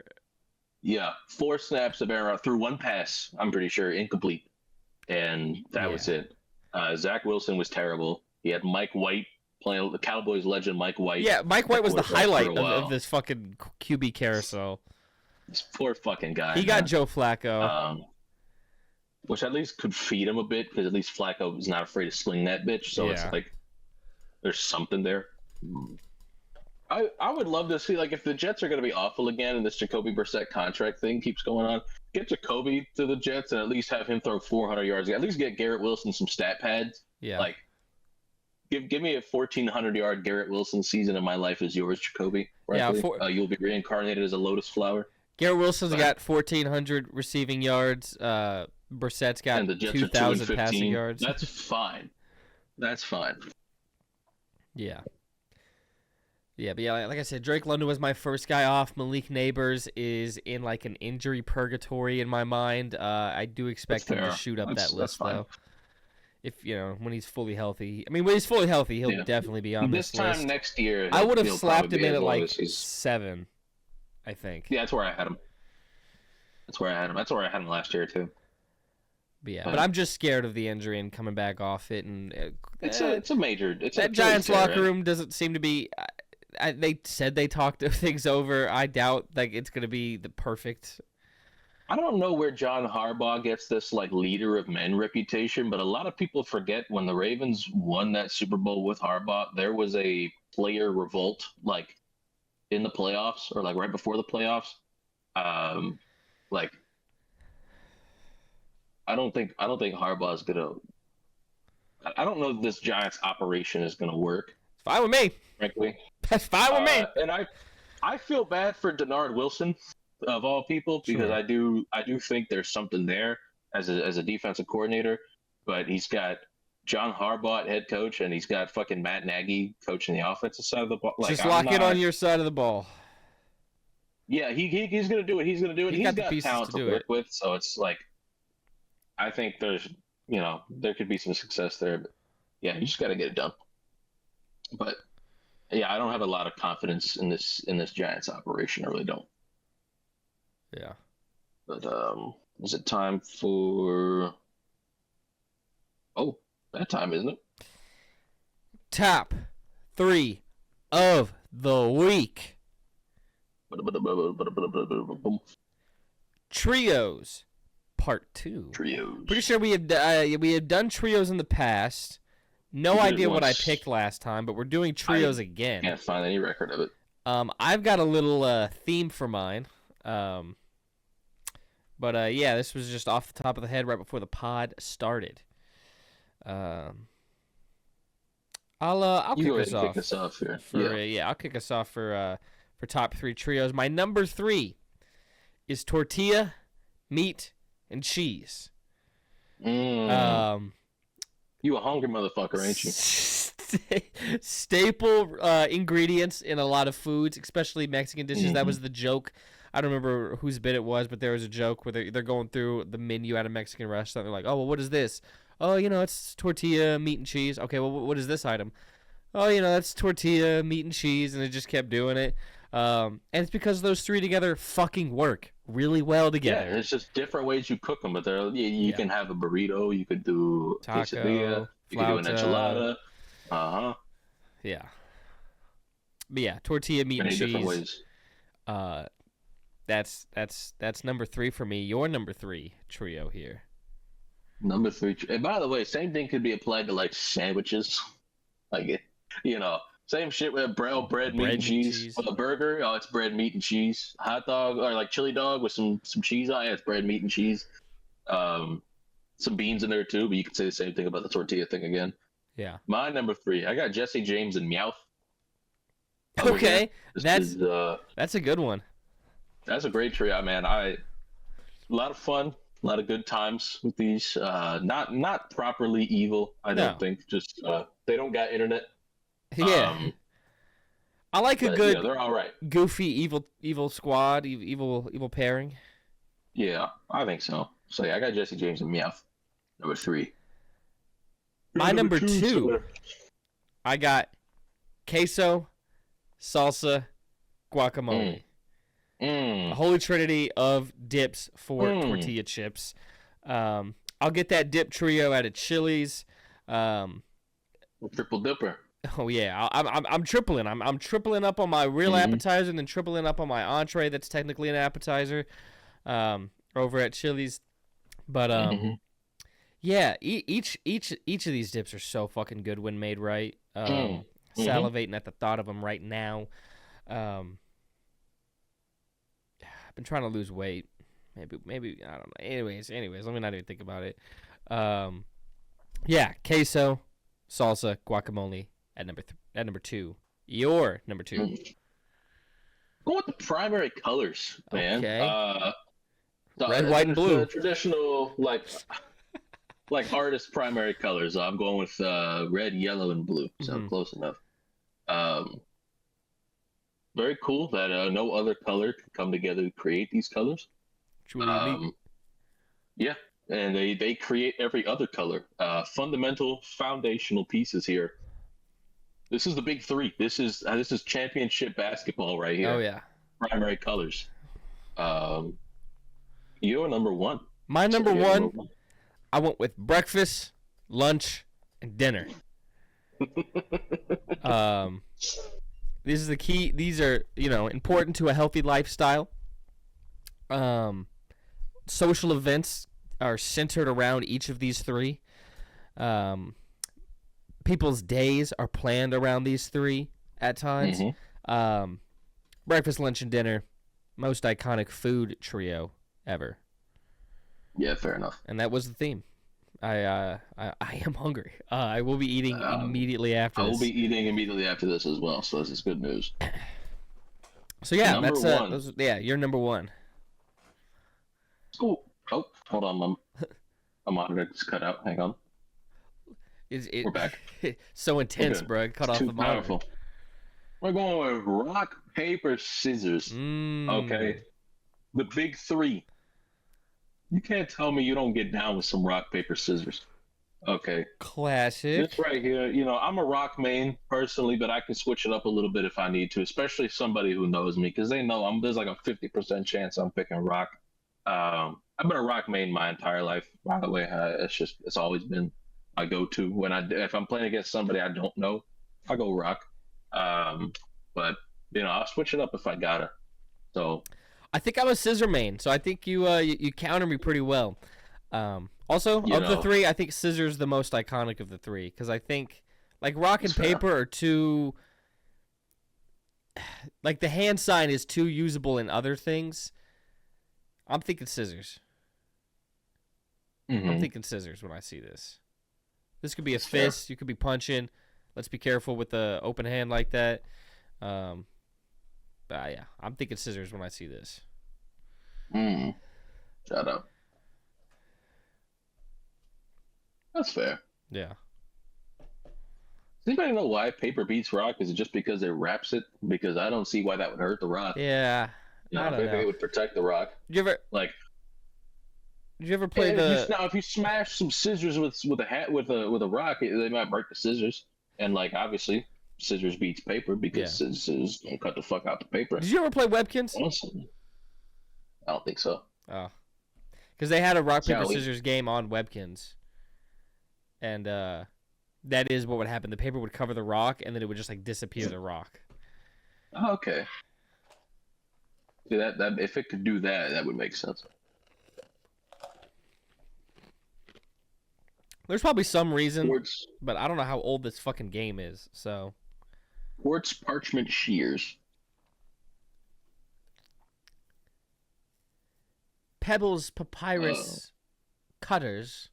Yeah, 4 snaps of Aaron through 1 pass. I'm pretty sure incomplete, and that was it. Zach Wilson was terrible. He had Mike White playing the Cowboys legend. Mike White. Yeah, Mike White was the highlight of this fucking QB carousel. This poor fucking guy. He got Joe Flacco, which at least could feed him a bit because at least Flacco was not afraid to sling that bitch. So it's like there's something there. I would love to see, like, if the Jets are going to be awful again and this Jacoby Brissett contract thing keeps going on, get Jacoby to the Jets and at least have him throw 400 yards. At least get Garrett Wilson some stat pads. Yeah. Like, give me a 1,400-yard Garrett Wilson season, and my life is yours, Jacoby. Yeah, Rightfully, you'll be reincarnated as a lotus flower. Garrett Wilson's got 1,400 receiving yards. Brissett's got And the Jets are 2,000 passing yards. That's fine. That's fine. Yeah. Yeah, but yeah, like I said, Drake London was my first guy off. Malik Neighbors is in like an injury purgatory in my mind. I do expect him to shoot up that list, though. If, when he's fully healthy. I mean, when he's fully healthy, he'll definitely be on this list. This time next year, I would have slapped him in at like 7, I think. Yeah, that's where I had him. That's where I had him last year, too. But I'm just scared of the injury and coming back off it. And it's a major. That Giants locker room doesn't seem to be. They said they talked things over. I doubt it's going to be the perfect. I don't know where John Harbaugh gets this leader of men reputation, but a lot of people forget when the Ravens won that Super Bowl with Harbaugh, there was a player revolt in the playoffs or right before the playoffs. I don't think Harbaugh is gonna. I don't know if this Giants operation is gonna work. It's fine with me. Frankly, that's fine with me. And I feel bad for Denard Wilson, of all people, because I do think there's something there as a defensive coordinator, but he's got John Harbaugh at head coach, and he's got fucking Matt Nagy coaching the offensive side of the ball. Just lock it on your side of the ball. Yeah, he's gonna do it. He's gonna do it. He's got talent to work with, so it's I think there's there could be some success there, but yeah, you just got to get it done. But yeah, I don't have a lot of confidence in this Giants operation. I really don't. Yeah. But is it time for? Oh, that time, isn't it? Top 3 of the week. Trios, part 2. Trios. Pretty sure we have done trios in the past. No idea what I picked last time, but we're doing trios again. Can't find any record of it. I've got a little theme for mine. But yeah, this was just off the top of the head right before the pod started. I'll kick us off. Kick us off here. I'll kick us off for top 3 trios. My number 3 is tortilla, meat, and cheese. You a hungry motherfucker, ain't you? Staple ingredients in a lot of foods, especially Mexican dishes. That was the joke. I don't remember whose bit it was, but there was a joke where they're going through the menu at a Mexican restaurant. They're like, oh, well, what is this? Oh, it's tortilla, meat, and cheese. Okay, well, what is this item? Oh, that's tortilla, meat, and cheese, and it just kept doing it. And it's because those 3 together fucking work really well together. Yeah, it's just different ways you cook them, but you can have a burrito, you could do quesadilla, you could do an enchilada. Yeah. But yeah, tortilla, meat, and cheese. Different ways. That's number 3 for me. Your number 3 trio here. Number 3. And by the way, same thing could be applied to sandwiches. Same shit with bread, meat, and cheese. With a burger, it's bread, meat, and cheese. Hot dog or chili dog with some cheese on it, it's bread, meat, and cheese. Some beans in there too, but you could say the same thing about the tortilla thing again. Yeah. My number 3, I got Jesse James and Meowth. Okay, that's a good one. That's a great trio, man. A lot of fun, a lot of good times with these. Not properly evil, I don't think. Just they don't got internet. Yeah. I like a good. Yeah, they're all right. Goofy evil squad, evil pairing. Yeah, I think so. So yeah, I got Jesse James and Meowth. Number 3. My number 2. I got queso, salsa, guacamole. A holy trinity of dips for tortilla chips. I'll get that dip trio out of Chili's. Triple dipper. Oh yeah, I'm tripling. I'm tripling up on my real appetizer and then tripling up on my entree. That's technically an appetizer. Over at Chili's, but yeah, each of these dips are so fucking good when made right. Salivating at the thought of them right now. I've been trying to lose weight. Maybe I don't know. Anyways, let me not even think about it. Yeah, queso, salsa, guacamole at number 2. Your number 2. Go with the primary colors, man. Okay. Red, The, white, and blue. the traditional like artist primary colors. I'm going with red, yellow, and blue. So close enough. Very cool that no other color can come together to create these colors. Truly unique. Yeah, and they create every other color. Fundamental, foundational pieces here. This is the big three. This is championship basketball right here. Oh yeah. Primary colors. You're number 1. My number one, I went with breakfast, lunch, and dinner. These are important to a healthy lifestyle. Social events are centered around each of these three. People's days are planned around these three at times. Breakfast, lunch, and dinner, most iconic food trio ever. Yeah, fair enough. And that was the theme. I am hungry. I will be eating immediately after this. I will be eating immediately after this as well, so this is good news. So yeah, number one. You're number 1. Cool. Oh, hold on, my monitor just cut out. Hang on. We're back. So intense, bro. Cut off the monitor. Powerful. We're going with rock, paper, scissors. Okay. The big 3. You can't tell me you don't get down with some rock, paper, scissors. Okay. Classic. This right here, I'm a rock main personally, but I can switch it up a little bit if I need to, especially somebody who knows me, because they know there's like a 50% chance I'm picking rock. I've been a rock main my entire life, by the way. It's always been my go-to. If I'm playing against somebody I don't know, I go rock. But I'll switch it up if I gotta. So I think I'm a scissor main, so I think you counter me pretty well. Also, of the 3, I think scissors the most iconic of the 3, because I think like rock and paper are too, like the hand sign is too usable in other things. I'm thinking scissors. I'm thinking scissors when I see this. This could be a fist. You could be punching. Let's be careful with the open hand like that. But yeah, I'm thinking scissors when I see this. Shut up. That's fair. Yeah. Does anybody know why paper beats rock? Is it just because it wraps it? Because I don't see why that would hurt the rock. Yeah. I don't know. It would protect the rock. Did you ever play if you smash some scissors with a rock, they might break the scissors. And obviously, scissors beats paper because scissors don't cut the fuck out the paper. Did you ever play Webkins? Awesome. I don't think so. Oh, because they had a rock paper scissors game on Webkins, and that is what would happen. The paper would cover the rock, and then it would just disappear the rock. Oh, okay. See, that if it could do that, that would make sense. There's probably some reason, but I don't know how old this fucking game is. So, quartz parchment shears, pebbles papyrus cutters.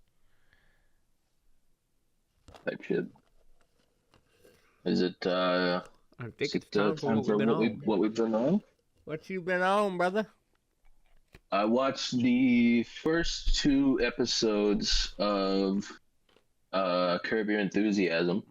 Type shit. Is it? I think it's time for what we've been on. What you been on, brother? I watched the first 2 episodes of Curb Your Enthusiasm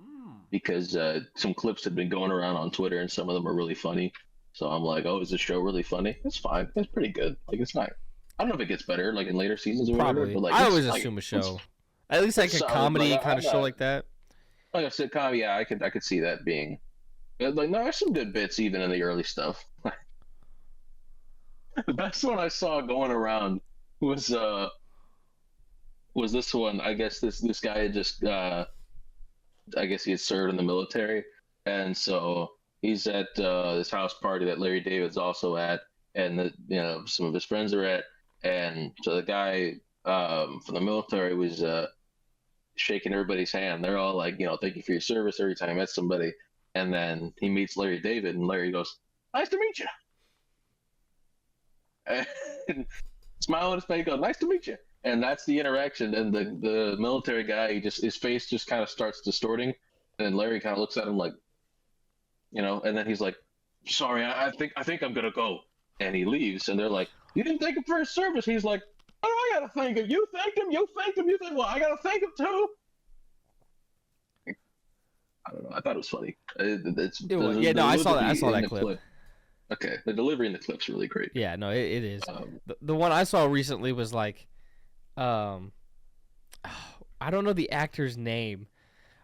because some clips had been going around on Twitter and some of them are really funny. So I'm like, oh, is this show really funny? It's fine. It's pretty good. It's not. I don't know if it gets better in later seasons or Probably. whatever. But I always assume a show. At least a comedy kind of show like that. Like a sitcom, yeah, I could see that being. No, there's some good bits even in the early stuff. The best one I saw going around was this one. I guess this guy had just I guess he had served in the military, and so he's at this house party that Larry David's also at, and some of his friends are at, and so the guy from the military was shaking everybody's hand. They're all like, thank you for your service every time I met somebody, and then he meets Larry David, and Larry goes, nice to meet you. And smile on his face, goes, nice to meet you. And that's the interaction. And the military guy, his face just kind of starts distorting, and Larry kind of looks at him like, and then he's like, "Sorry, I think I'm gonna go," and he leaves. And they're like, "You didn't thank him for his service." He's like, "Oh, I gotta thank him. You thanked him. You thanked him. You thanked him. Well, I gotta thank him too." I don't know. I thought it was funny. Yeah, no, I saw that. I saw that clip. Okay, the delivery in the clip's really great. Yeah, no, it is. The one I saw recently was like, I don't know the actor's name,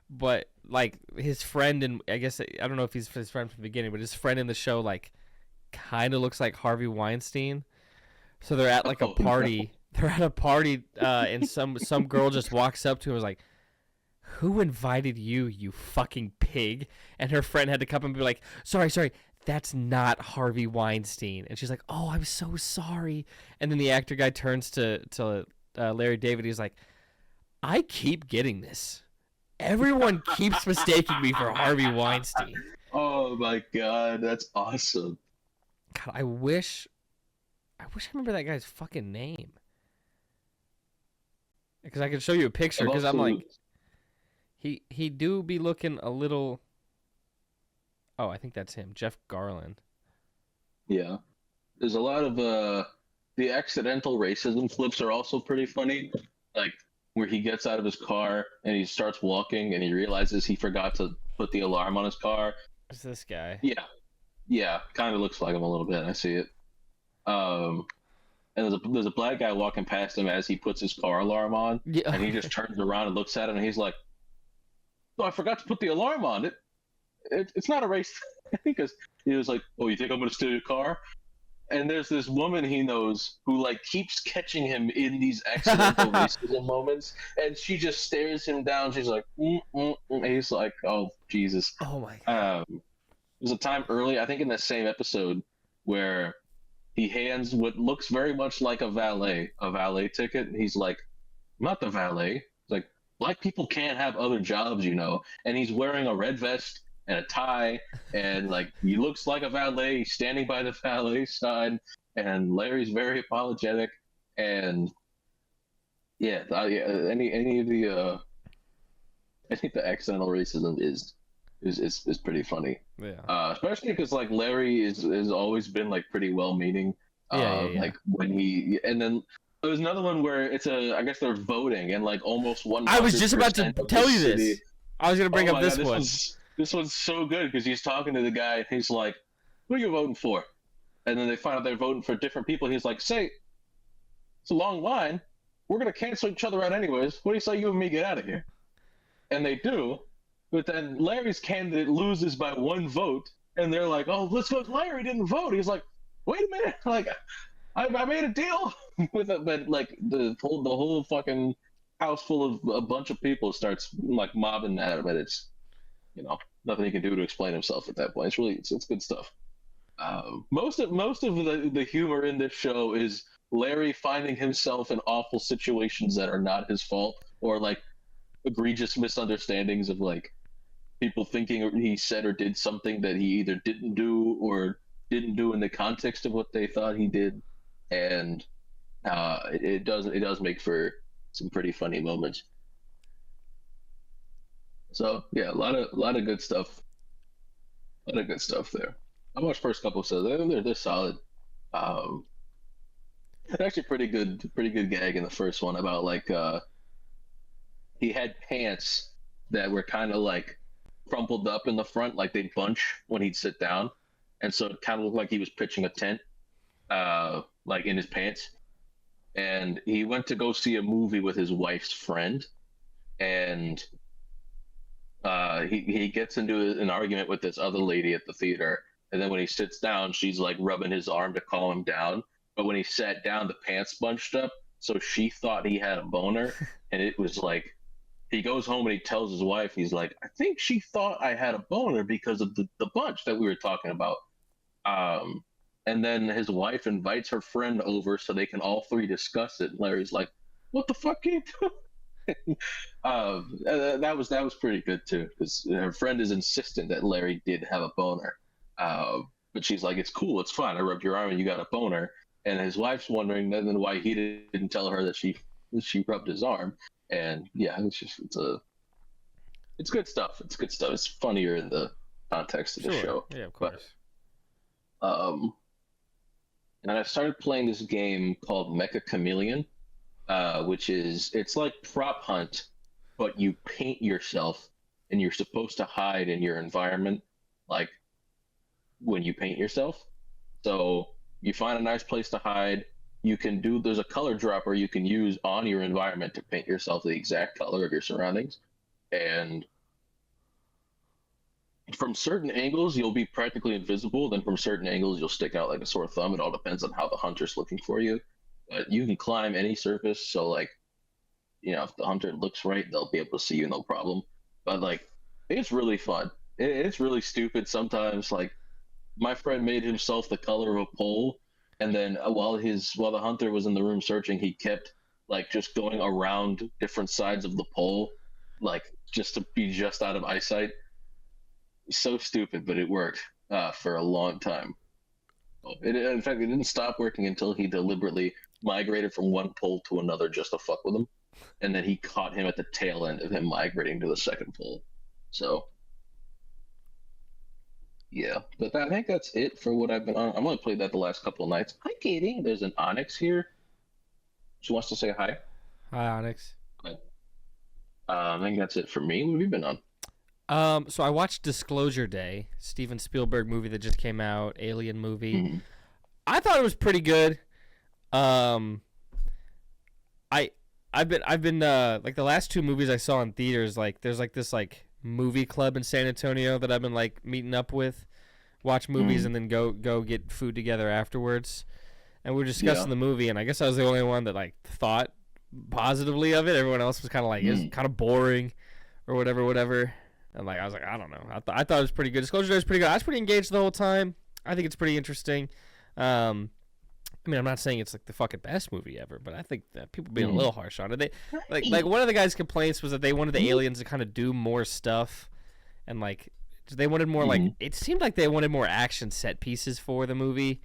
but like his friend, and I guess I don't know if he's his friend from the beginning, but his friend in the show like kind of looks like Harvey Weinstein. So they're at like a party. No. They're at a party, and some girl just walks up to him and was like, "Who invited you, you fucking pig?" And her friend had to come and be like, sorry, that's not Harvey Weinstein. And she's like, "Oh, I'm so sorry." And then the actor guy turns to Larry David. He's like, "I keep getting this. Everyone keeps mistaking me for Harvey Weinstein." Oh my god, that's awesome. God, I wish I remember that guy's fucking name. Because I could show you a picture. Because I'm like, he do be looking a little. Oh, I think that's him, Jeff Garland. Yeah, there's a lot of the accidental racism flips are also pretty funny. Like where he gets out of his car and he starts walking and he realizes he forgot to put the alarm on his car. It's this guy. Yeah, kind of looks like him a little bit. I see it. And there's a black guy walking past him as he puts his car alarm on, Yeah. and he just turns around and looks at him, and he's like, "Oh, I forgot to put the alarm on. It's not a race," because he was like, "Oh, you think I'm gonna steal your car?" And there's this woman he knows who like keeps catching him in these accidental racism moments, and she just stares him down. She's like, And he's like, "Oh, Jesus." Oh my god. There's a time early, I think in the same episode, where he hands what looks very much like a valet ticket. And he's like, "I'm not the valet." He's like, "Black people can't have other jobs, you know." And he's wearing a red vest and a tie, and like he looks like a valet. He's standing by the valet side, and Larry's very apologetic. And yeah, any of the I think the accidental racism is pretty funny. Yeah. Especially because like Larry has always been like pretty well-meaning. Yeah. Like when and then there was another one where I guess they're voting and like almost 100%. I was just about to tell you this. I was gonna bring up this one. This one's so good because he's talking to the guy and he's like, "Who are you voting for?" And then they find out they're voting for different people. He's like, "Say, it's a long line. We're gonna cancel each other out anyways. What do you say you and me get out of here?" And they do. But then Larry's candidate loses by 1 vote, and they're like, "Oh, let's go." Larry didn't vote. He's like, "Wait a minute, like, I made a deal with it," but like the whole fucking house full of a bunch of people starts like mobbing at him, and it's nothing he can do to explain himself at that point. It's good stuff. Most of the humor in this show is Larry finding himself in awful situations that are not his fault, or like egregious misunderstandings of like people thinking he said or did something that he either didn't do or didn't do in the context of what they thought he did, and it does make for some pretty funny moments. So yeah, a lot of good stuff. A lot of good stuff there. I watched first couple episodes. They're solid. Actually pretty good gag in the first one about like he had pants that were kind of like crumpled up in the front, like they'd bunch when he'd sit down, and so it kind of looked like he was pitching a tent, like in his pants. And he went to go see a movie with his wife's friend, and he gets into an argument with this other lady at the theater, and then when he sits down, she's like rubbing his arm to calm him down. But when he sat down, the pants bunched up, so she thought he had a boner, and it was like he goes home and he tells his wife, he's like, "I think she thought I had a boner because of the bunch that we were talking about." And then his wife invites her friend over so they can all three discuss it. And Larry's like, "What the fuck are you doing?" That was pretty good too, because her friend is insistent that Larry did have a boner. But she's like, "It's cool, it's fine. I rubbed your arm and you got a boner." And his wife's wondering then why he didn't tell her that she she rubbed his arm, and yeah, it's good stuff. It's good stuff. It's funnier in the context of the Sure. show, Yeah, of but course. um, and I started playing this game called Mecha Chameleon, which is it's like Prop Hunt, but you paint yourself, and you're supposed to hide in your environment, like when you paint yourself. So you find a nice place to hide. There's a color dropper you can use on your environment to paint yourself the exact color of your surroundings. And from certain angles, you'll be practically invisible. Then from certain angles, you'll stick out like a sore thumb. It all depends on how the hunter's looking for you. But you can climb any surface. So, like, if the hunter looks right, they'll be able to see you no problem. But, like, it's really fun. It's really stupid sometimes. Like, my friend made himself the color of a pole, and then while the hunter was in the room searching, he kept like just going around different sides of the pole, like just to be just out of eyesight. So stupid, but it worked for a long time. In fact, it didn't stop working until he deliberately migrated from one pole to another just to fuck with him, and then he caught him at the tail end of him migrating to the second pole. So yeah, but I think that's it for what I've been on. I'm only played that the last couple of nights. Hi, Katie. There's an Onyx here. She wants to say hi. Hi, Onyx. But, I think that's it for me. What have you been on? So I watched Disclosure Day, Steven Spielberg movie that just came out, Alien movie. Mm-hmm. I thought it was pretty good. I've been like the last two movies I saw in theaters, like there's like this like movie club in San Antonio that I've been like meeting up with, watch movies and then go get food together afterwards. And we were discussing the movie, and I guess I was the only one that like thought positively of it. Everyone else was kind of like it's kind of boring or whatever. And like I was like, I don't know. I thought it was pretty good. Disclosure Day was pretty good. I was pretty engaged the whole time. I think it's pretty interesting. I mean, I'm not saying it's like the fucking best movie ever, but I think that people being a little harsh on it. They like one of the guys' complaints was that they wanted the aliens to kind of do more stuff, and like they wanted more like it seemed like they wanted more action set pieces for the movie.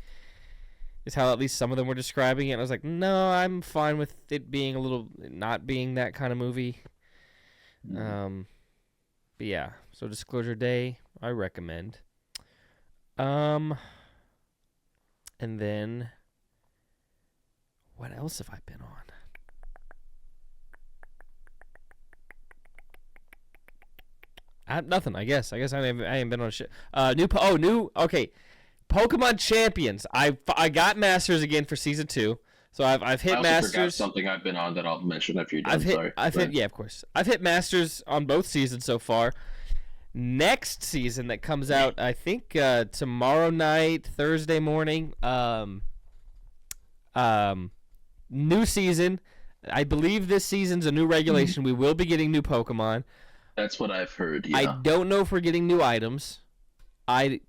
Is how at least some of them were describing it. And I was like, no, I'm fine with it being a little not being that kind of movie. But yeah, so Disclosure Day, I recommend. And then what else have I been on? Nothing, I guess. I ain't been on shit. Okay. Pokemon Champions. I got Masters again for season 2. So I've hit I also Masters. forgot something I've been on that I'll mention if you're done. I've hit yeah, of course. I've hit Masters on both seasons so far. Next season that comes out, I think tomorrow night, Thursday morning. New season. I believe this season's a new regulation. We will be getting new Pokemon. That's what I've heard. Yeah. I don't know if we're getting new items. I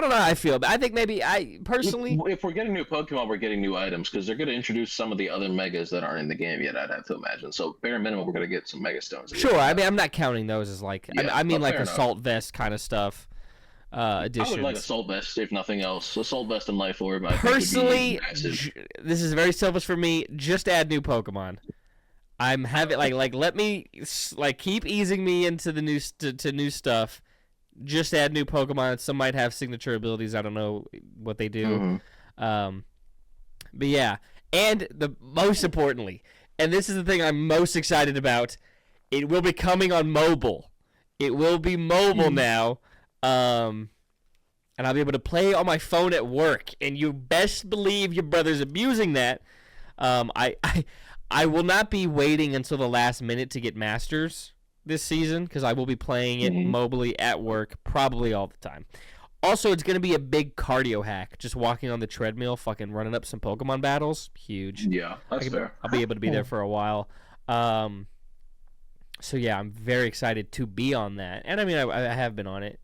don't know how I feel, but I think maybe I personally. If we're getting new Pokemon, we're getting new items because they're going to introduce some of the other Megas that aren't in the game yet. I'd have to imagine. So bare minimum, we're going to get some Mega Stones. Sure, I mean I'm not counting those as like I mean like Assault enough. Vest kind of stuff. Additions. I would like Assault Vest if nothing else. Assault Vest and Life Orb. Personally, this is very selfish for me. Just add new Pokemon. I'm having like let me like keep easing me into the new to new stuff. Just add new Pokemon. Some might have signature abilities. I don't know what they do. But yeah, and the most importantly, and this is the thing I'm most excited about, it will be coming on mobile. It will be mobile now, and I'll be able to play on my phone at work. And you best believe your brother's abusing that. I will not be waiting until the last minute to get Masters this season because I will be playing it mobily at work probably all the time. Also, it's going to be a big cardio hack, just walking on the treadmill, fucking running up some Pokemon battles. Huge. Yeah, that's fair. I'll be able to be there for a while. So, yeah, I'm very excited to be on that. And, I mean, I have been on it.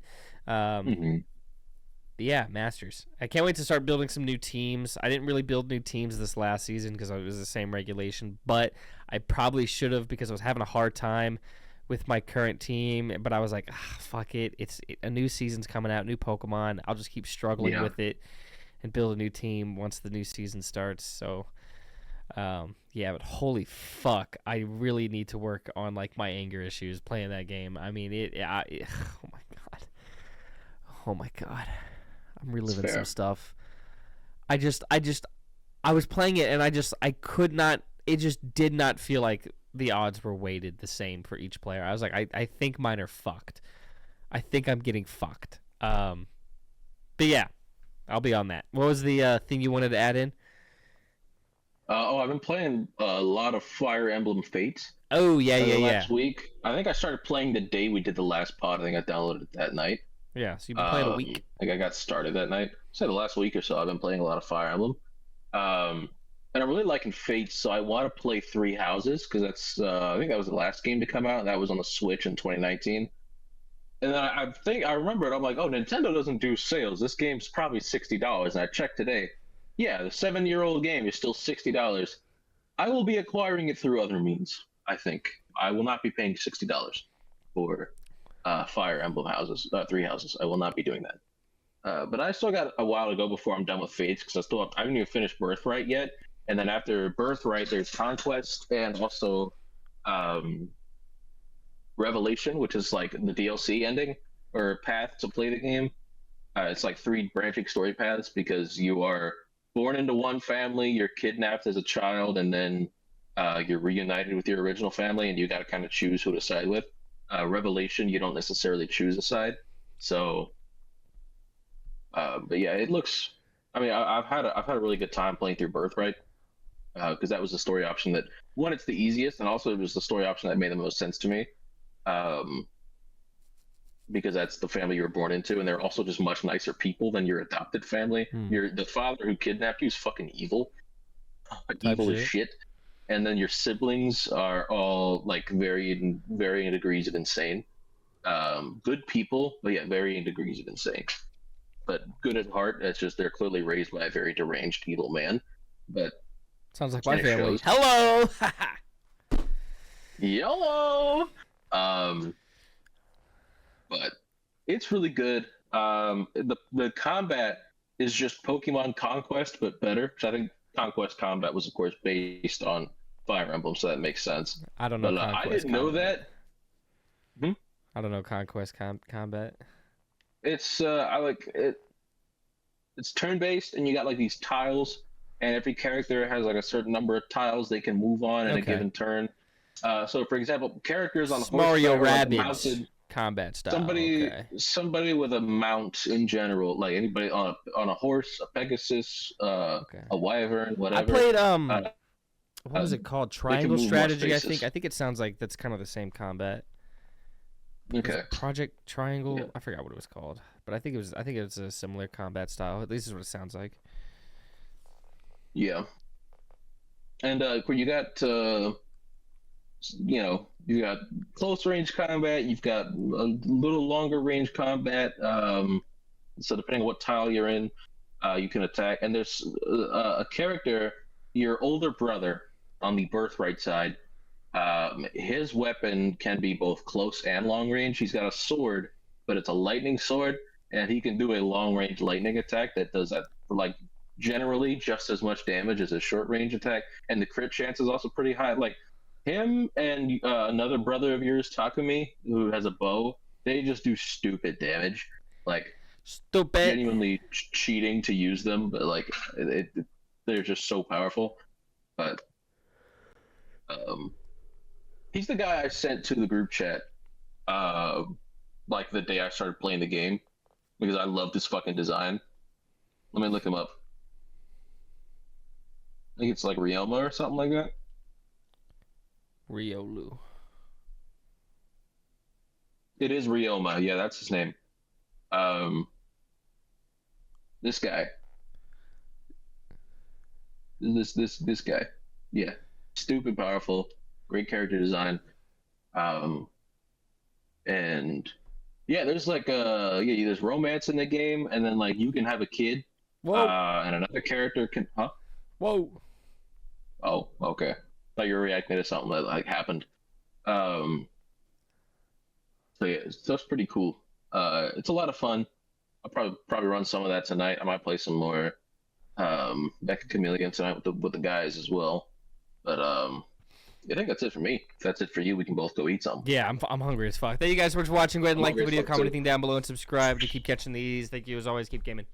But yeah, Masters. I can't wait to start building some new teams. I didn't really build new teams this last season because it was the same regulation, but I probably should have because I was having a hard time with my current team, but I was like, fuck it. A new season's coming out, new Pokemon. I'll just keep struggling with it and build a new team once the new season starts. So Yeah, but holy fuck, I really need to work on like my anger issues playing that game. I mean, oh my god, oh my god, I'm It's reliving some fair. stuff. I was playing it and I could not. It just did not feel like the odds were weighted the same for each player. I was like, I think mine are fucked. I think I'm getting fucked. But yeah, I'll be on that. What was the thing you wanted to add in? I've been playing a lot of Fire Emblem Fates Oh yeah, in yeah, the yeah, last week. I think I started playing the day we did the last pod. I think I downloaded it that night. yeah. So you've been playing a week. I got started that night. So the last week or so, I've been playing a lot of Fire Emblem. And I'm really liking Fates, so I want to play Three Houses because that's I think that was the last game to come out. That was on the Switch in 2019. And then I think I remembered. I'm like, oh, Nintendo doesn't do sales. This game's probably $60. And I checked today. Yeah, the 7-year-old game is still $60. I will be acquiring it through other means. I think I will not be paying $60 for Fire Emblem Houses, Three Houses. I will not be doing that. But I still got a while to go before I'm done with Fates because I haven't even finished Birthright yet. And then after Birthright, there's Conquest and also um, Revelation, which is like the DLC ending or path to play the game. It's like 3 branching story paths because you are born into one family, you're kidnapped as a child, and then you're reunited with your original family, and you got to kind of choose who to side with. Revelation, you don't necessarily choose a side. So, but yeah, it looks. I mean, I've had a really good time playing through Birthright because that was the story option that one, it's the easiest, and also it was the story option that made the most sense to me. Um, because that's the family you were born into, and they're also just much nicer people than your adopted family. The father who kidnapped you is fucking evil, evil as shit, and then your siblings are all like varying degrees of insane. Good people, but yeah, varying degrees of insane. But good at heart. It's just they're clearly raised by a very deranged evil man. But sounds like my family. Hello. YOLO. But it's really good. The combat is just Pokemon Conquest, but better. Which I think Conquest combat was, of course, based on Fire Emblem, so that makes sense. I don't know. But I didn't know that. I don't know Conquest combat. It's I like it. It's turn-based, and you got like these tiles, and every character has like a certain number of tiles they can move on in a given turn. So, for example, characters on Mario horseback Rabbids combat style. Somebody with a mount in general, like anybody on a horse, a Pegasus, a wyvern, whatever. I played what was it called? Triangle Strategy, I think. I think it sounds like that's kind of the same combat. Okay. Project Triangle. Yeah. I forgot what it was called, but I think it was a similar combat style. At least is what it sounds like. Yeah. And you got you got close range combat, you've got a little longer range combat. So depending on what tile you're in, you can attack. And there's a character, your older brother on the Birthright side. His weapon can be both close and long range. He's got a sword, but it's a lightning sword, and he can do a long range lightning attack that does that for like generally just as much damage as a short range attack, and the crit chance is also pretty high. Like him and another brother of yours, Takumi, who has a bow, they just do stupid damage, like stupid, genuinely cheating to use them, but like they're just so powerful. But he's the guy I sent to the group chat, like the day I started playing the game, because I loved his fucking design. Let me look him up. I think it's like Ryoma or something like that. Riolu. It is Ryoma. Yeah, that's his name. This guy. This guy. Yeah. Stupid powerful. Great character design. And yeah, there's like there's romance in the game, and then like you can have a kid. Whoa. And another character can Whoa. Oh, okay. Thought you were reacting to something that like happened. So yeah, that's pretty cool. It's a lot of fun. I'll probably run some of that tonight. I might play some more Becca Chameleon tonight with the guys as well. But I think that's it for me. If that's it for you, we can both go eat something. Yeah, I'm hungry as fuck. Thank you guys so much for watching. Go ahead and like the video, comment too. anything down below, and subscribe to keep catching these. Thank you as always. Keep gaming.